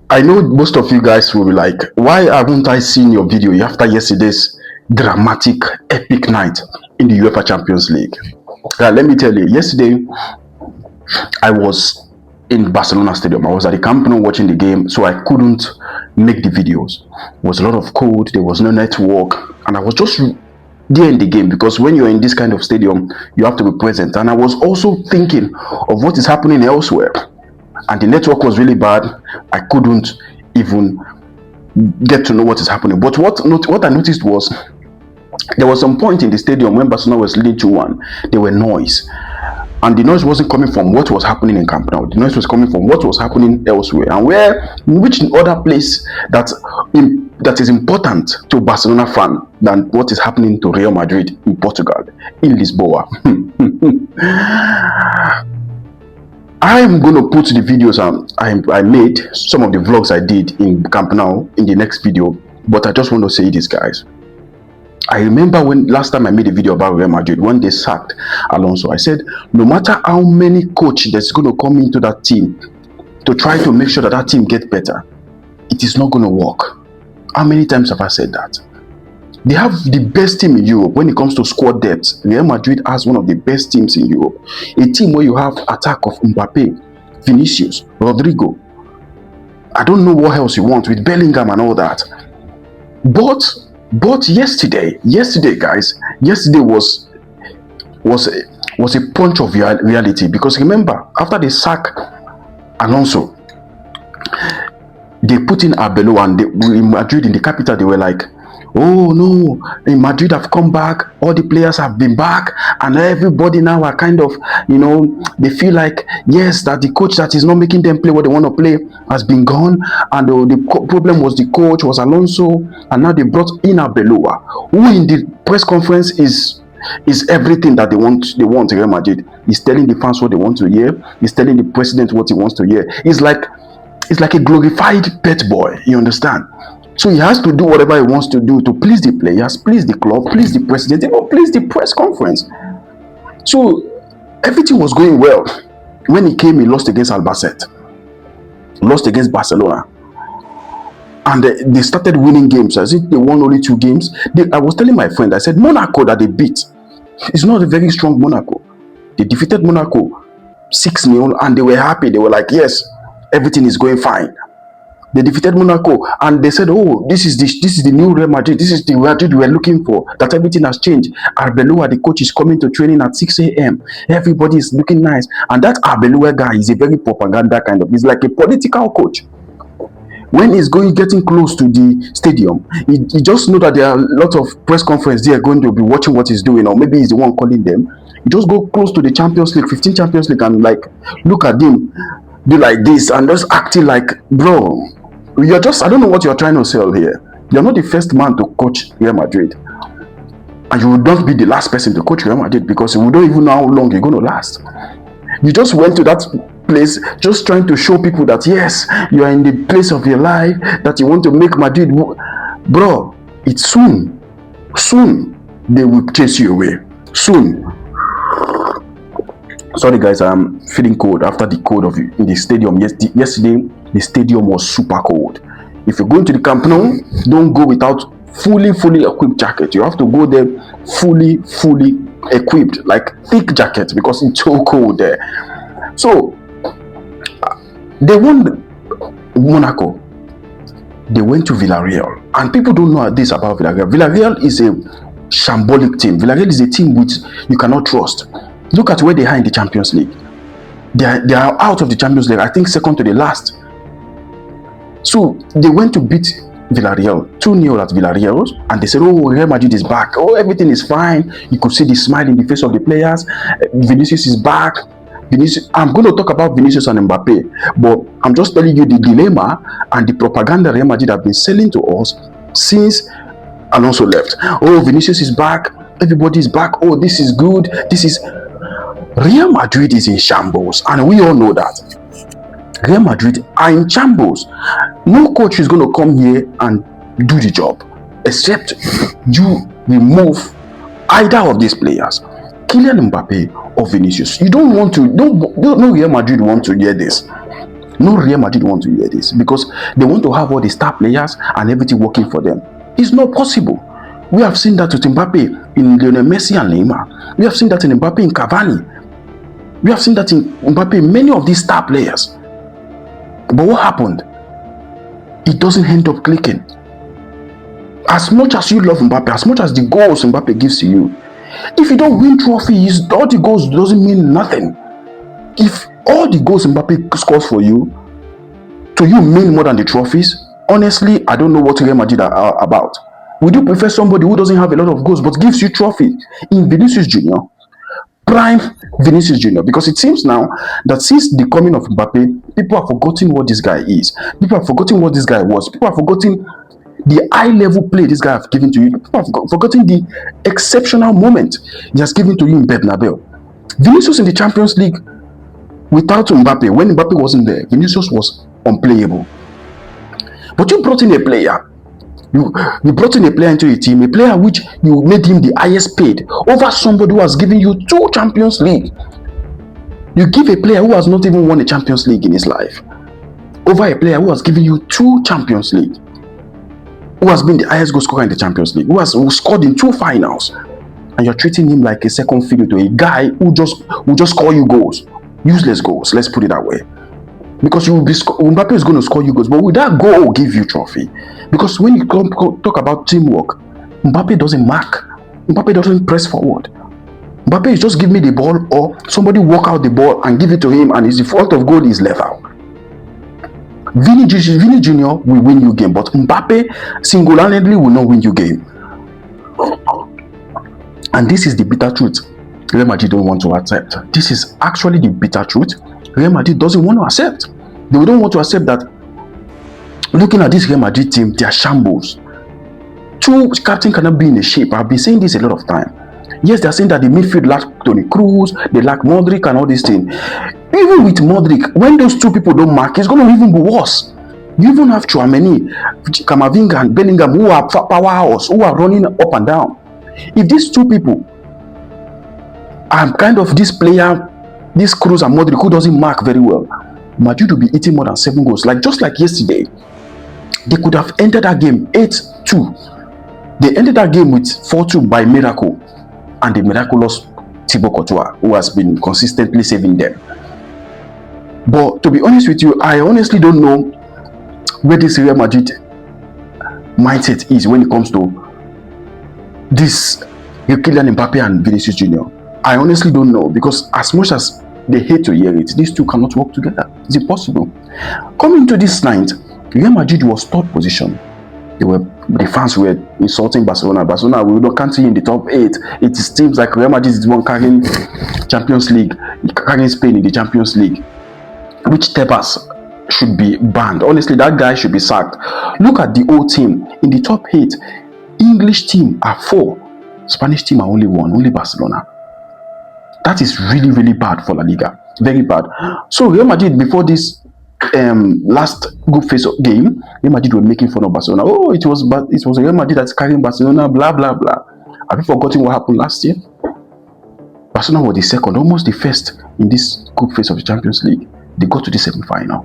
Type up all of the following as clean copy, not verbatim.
I know most of you guys will be like, why haven't I seen your video after yesterday's dramatic, epic night in the UEFA Champions League? Let me tell you, yesterday I was in Barcelona Stadium. I was at the Camp Nou watching the game, so I couldn't make the videos. It was a lot of cold, there was no network, and I was just there in the game because when you're in this kind of stadium, you have to be present. And I was also thinking of what is happening elsewhere, and the network was really bad. I couldn't even get to know what is happening. But what I noticed was there was some point in the stadium when Barcelona was leading 2-1. There were noise, and the noise wasn't coming from what was happening in Camp Nou. The noise was coming from what was happening elsewhere, and which other place that is important to Barcelona fan than what is happening to Real Madrid in Portugal, in Lisboa. I am going to put the videos I made, some of the vlogs I did in Camp Nou in the next video, but I just want to say this, guys. I remember when last time I made a video about Real Madrid, when they sacked Alonso, I said, no matter how many coach that's going to come into that team to try to make sure that that team gets better, it is not going to work. How many times have I said that? They have the best team in Europe when it comes to squad depth. Real Madrid has one of the best teams in Europe. A team where you have attack of Mbappe, Vinicius, Rodrigo. I don't know what else you want with Bellingham and all that. But yesterday, guys, yesterday was a punch of reality, because remember, after they sack Alonso, they put in Arbeloa, and in Madrid, in the capital, they were like, oh no, in Madrid have come back, all the players have been back, and everybody now are kind of, they feel like, yes, that the coach that is not making them play what they want to play has been gone, and the problem was the coach, was Alonso, and now they brought in Arbeloa, who in the press conference is everything that they want Real Madrid. He's telling the fans what they want to hear. He's telling the president what he wants to hear. It's like a glorified pet boy, you understand? So he has to do whatever he wants to do to please the players, please the club, please the president, even please the press conference. So everything was going well. When he came, he lost against Albacete, lost against Barcelona, and they started winning games. As if they won only 2 games. I was telling my friend, I said, Monaco that they beat, it's not a very strong Monaco. They defeated Monaco 6-0, and they were happy. They were like, yes, everything is going fine. They defeated Monaco, and they said, oh, this is the new Real Madrid. This is the Madrid we are looking for. That everything has changed. Arbeloa, the coach, is coming to training at 6 a.m. Everybody is looking nice. And that Arbeloa guy is a very propaganda kind of. He's like a political coach. When he's getting close to the stadium, he just know that there are a lot of press conference there going to be watching what he's doing, or maybe he's the one calling them. He just go close to the Champions League, 15 Champions League, and like look at him, do like this, and just acting like, bro, I don't know what you're trying to sell here. You're not the first man to coach Real Madrid, and you will not be the last person to coach Real Madrid, because we don't even know how long you're going to last. You just went to that place just trying to show people that yes, you are in the place of your life, that you want to make Madrid. Bro, it's soon they will chase you away. Soon. Sorry guys, I'm feeling cold after the cold of in the stadium. Yesterday the stadium was super cold. If you're going to the Camp Nou, don't go without fully equipped jacket. You have to go there fully equipped, like thick jacket, because it's so cold there. So they won Monaco. They went to Villarreal, and people don't know this about Villarreal. Villarreal is a shambolic team. Villarreal is a team which you cannot trust. Look at where they are in the Champions League. They are out of the Champions League, I think second to the last. So they went to beat Villarreal 2-0 at Villarreal, and they said, oh, Real Madrid is back. Oh, everything is fine. You could see the smile in the face of the players. Vinicius is back. I'm going to talk about Vinicius and Mbappe, but I'm just telling you the dilemma and the propaganda Real Madrid have been selling to us since Alonso left. Oh, Vinicius is back. Everybody is back. Oh, this is good. Real Madrid is in shambles, and we all know that. Real Madrid are in shambles. No coach is going to come here and do the job, except you remove either of these players, Kylian Mbappe or Vinicius. You don't want to. No Real Madrid want to hear this. No Real Madrid want to hear this because they want to have all the star players and everything working for them. It's not possible. We have seen that with Mbappe in Lionel Messi and Neymar. We have seen that in Mbappe in Cavani. We have seen that in Mbappe in many of these star players. But what happened? It doesn't end up clicking. As much as you love Mbappe, as much as the goals Mbappe gives to you, if you don't win trophies, all the goals doesn't mean nothing. If all the goals Mbappe scores for you, to you mean more than the trophies, honestly, I don't know what Real Madrid are about. Would you prefer somebody who doesn't have a lot of goals but gives you trophies in Vinicius Junior? Prime Vinicius Junior, because it seems now that since the coming of Mbappe, people have forgotten what this guy is. People have forgotten what this guy was. People have forgotten the high-level play this guy has given to you. People have forgotten the exceptional moment he has given to you in Bernabeu. Vinicius in the Champions League, without Mbappe, when Mbappe wasn't there, Vinicius was unplayable. But you brought in a player. You brought in a player into your team, a player which you made him the highest paid over somebody who has given you 2 Champions League. You give a player who has not even won a Champions League in his life over a player who has given you 2 Champions League, who has been the highest goal scorer in the Champions League, who scored in 2 finals, and you're treating him like a second fiddle to a guy who just score you goals, useless goals. Let's put it that way. Because Mbappe is going to score you goals, but will that goal give you trophy? Because when you talk about teamwork, Mbappe doesn't mark. Mbappe doesn't press forward. Mbappe is just give me the ball, or somebody walk out the ball and give it to him, and his default of goal is level. Vini Junior will win you game, but Mbappe single-handedly will not win you game. And this is the bitter truth Real Madrid don't want to accept. This is actually the bitter truth Real Madrid doesn't want to accept. They don't want to accept that looking at this Real Madrid team, they are shambles. 2 captain cannot be in a shape. I've been saying this a lot of time. Yes, they are saying that the midfield lack Toni Kroos, they lack Modric and all these things. Even with Modric, when those 2 people don't mark, it's going to even be worse. You even have Tchouaméni, Camavinga and Bellingham who are powerhouse, who are running up and down. If these 2 people are kind of this player, this Kroos and Modric who doesn't mark very well, Madrid will be eating more than 7 goals. Just like yesterday, they could have ended that game 8-2. They ended that game with 4-2 by miracle, and the miraculous Thibaut Courtois, who has been consistently saving them. But to be honest with you, I honestly don't know where this Real Madrid mindset is when it comes to this Kylian Mbappe and Vinicius Junior. I honestly don't know, because as much as they hate to hear it, these 2 cannot work together. It's impossible. Coming to this night, Real Madrid was 3rd position. The fans were insulting Barcelona. We can't see in the top 8. It seems like Real Madrid is the one carrying Champions League, carrying Spain in the Champions League, which Tebas should be banned. Honestly, that guy should be sacked. Look at the whole team. In the top 8, English team are 4. Spanish team are only 1, only Barcelona. That is really, really bad for La Liga. Very bad. So Real Madrid, before this last group phase game, Real Madrid were making fun of Barcelona. Oh, it was Real Madrid that's carrying Barcelona, blah, blah, blah. Have you forgotten what happened last year? Barcelona were the 2nd, almost the 1st in this group phase of the Champions League. They got to the semi-final.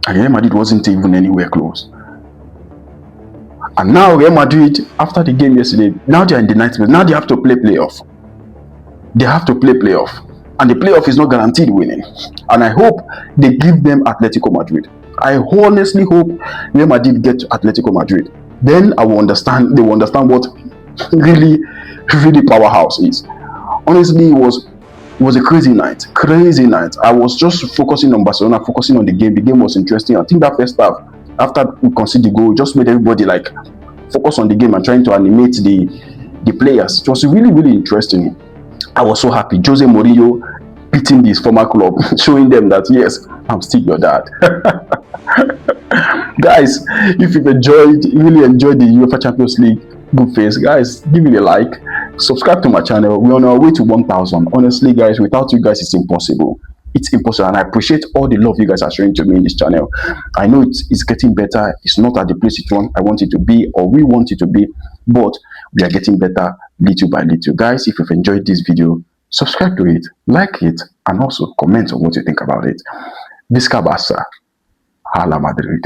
And Real Madrid wasn't even anywhere close. And now Real Madrid, after the game yesterday, now they are in the 9th place. Now they have to play playoff. They have to play playoff. And the playoff is not guaranteed winning. And I hope they give them Atletico Madrid. I honestly hope Real Madrid get to Atletico Madrid. Then they will understand what really, really powerhouse is. Honestly, it was a crazy night. I was just focusing on Barcelona, focusing on the game. The game was interesting. I think that first half, after we conceded the goal, just made everybody focus on the game and trying to animate the players. It was really, really interesting. I was so happy. Jose Mourinho beating this former club, showing them that yes, I'm still your dad. Guys, if you've really enjoyed the UEFA Champions League group phase, guys, give it a like, subscribe to my channel. We're on our way to 1,000. Honestly, guys, without you guys, it's impossible. It's impossible, and I appreciate all the love you guys are showing to me in this channel. I know it's getting better. It's not at the place I want it to be, or we want it to be, but we are getting better little by little. Guys, if you've enjoyed this video, subscribe to it, like it, and also comment on what you think about it. Visca Barca. Hala Madrid.